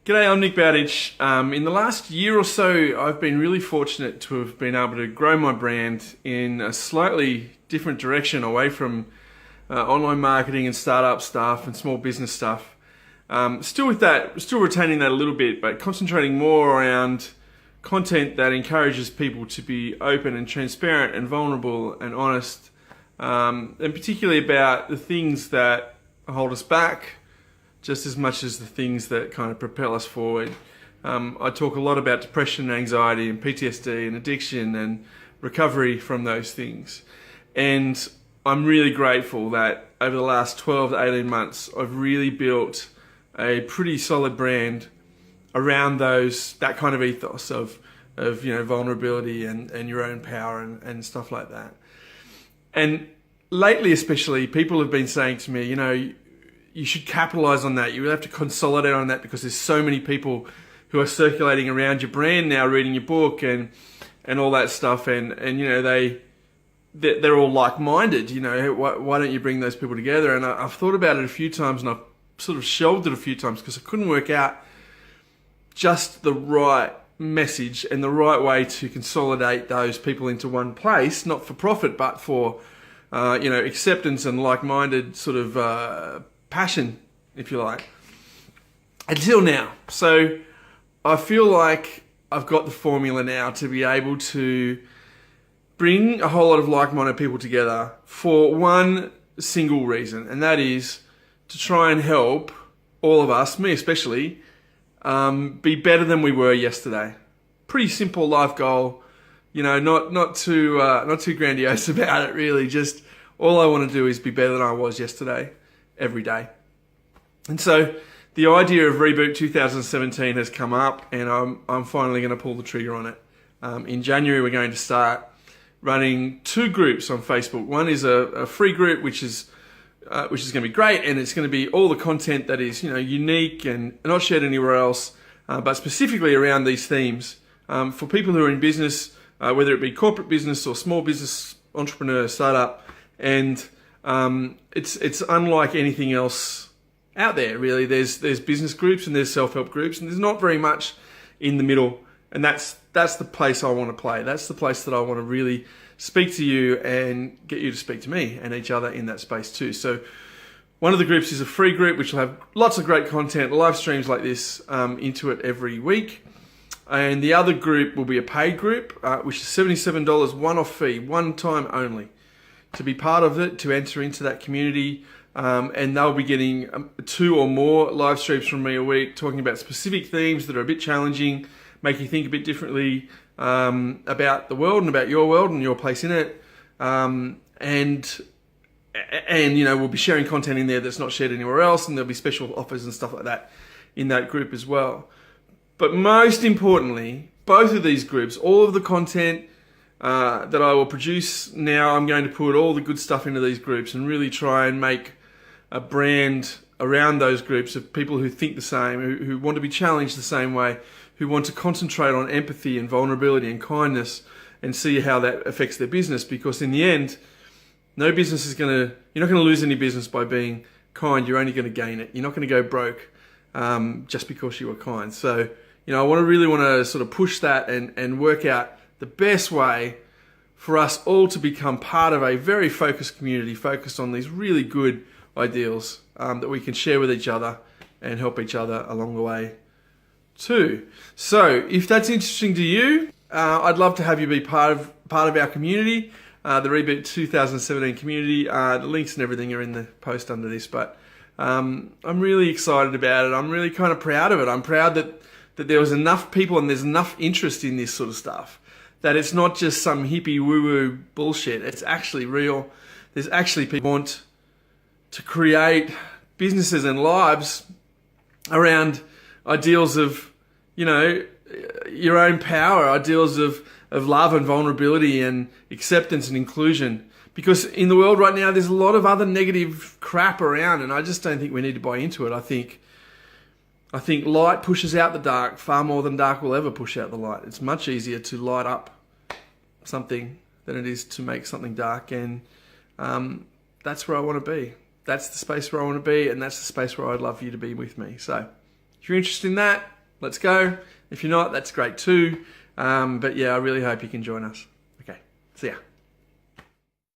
G'day, I'm Nick Bowditch. In the last year or so, I've been really fortunate to have been able to grow my brand in a slightly different direction away from online marketing and startup stuff and small business stuff. Still retaining that a little bit, but concentrating more around content that encourages people to be open and transparent and vulnerable and honest, and particularly about the things that hold us back, just as much as the things that kind of propel us forward. I talk a lot about depression, anxiety, and PTSD, and addiction, and recovery from those things. And I'm really grateful that over the last 12 to 18 months, I've really built a pretty solid brand around that kind of ethos of vulnerability and your own power and stuff like that. And lately, especially, people have been saying to me, you should capitalize on that. You really have to consolidate on that because there's so many people who are circulating around your brand now, reading your book and all that stuff. And they're all like-minded. Why don't you bring those people together? And I've thought about it a few times, and I've sort of shelved it a few times because I couldn't work out just the right message and the right way to consolidate those people into one place, not for profit, but for acceptance and like-minded sort of passion, if you like, until now. So I feel like I've got the formula now to be able to bring a whole lot of like-minded people together for one single reason, and that is to try and help all of us, me especially, be better than we were yesterday. Pretty simple life goal, not too grandiose about it really. Just all I want to do is be better than I was yesterday, every day. And so the idea of Reboot 2017 has come up, and I'm finally going to pull the trigger on it. In January, we're going to start running 2 groups on Facebook. One is a free group, which is going to be great, and it's going to be all the content that is unique and not shared anywhere else, but specifically around these themes for people who are in business, whether it be corporate business or small business, entrepreneur, startup, and it's unlike anything else out there, really. There's business groups and there's self-help groups, and there's not very much in the middle. And that's the place I want to play. That's the place that I want to really speak to you and get you to speak to me and each other in that space too. So one of the groups is a free group, which will have lots of great content, live streams like this into it every week. And the other group will be a paid group, which is $77 one-off fee, one time only, to be part of it, to enter into that community. And they'll be getting 2 or more live streams from me a week, talking about specific themes that are a bit challenging, make you think a bit differently about the world and about your place in it. And we'll be sharing content in there that's not shared anywhere else, and there'll be special offers and stuff like that in that group as well. But most importantly, both of these groups, all of the content that I will produce now, I'm going to put all the good stuff into these groups and really try and make a brand around those groups of people who think the same, who want to be challenged the same way, who want to concentrate on empathy and vulnerability and kindness and see how that affects their business. Because in the end, you're not going to lose any business by being kind. You're only going to gain it. You're not going to go broke just because you were kind. So, I really want to sort of push that and work out the best way for us all to become part of a very focused community, focused on these really good ideals that we can share with each other and help each other along the way too. So if that's interesting to you, I'd love to have you be part of our community, the Reboot 2017 community. The links and everything are in the post under this, but I'm really excited about it. I'm really kind of proud of it. I'm proud that there was enough people and there's enough interest in this sort of stuff, that it's not just some hippie woo-woo bullshit. It's actually real. There's actually people who want to create businesses and lives around ideals of, your own power, ideals of love and vulnerability and acceptance and inclusion. Because in the world right now, there's a lot of other negative crap around, and I just don't think we need to buy into it. I think light pushes out the dark far more than dark will ever push out the light. It's much easier to light up something than it is to make something dark, and that's where I want to be. That's the space where I want to be, and that's the space where I'd love you to be with me. So if you're interested in that, let's go. If you're not, that's great too. But yeah, I really hope you can join us. Okay, see ya.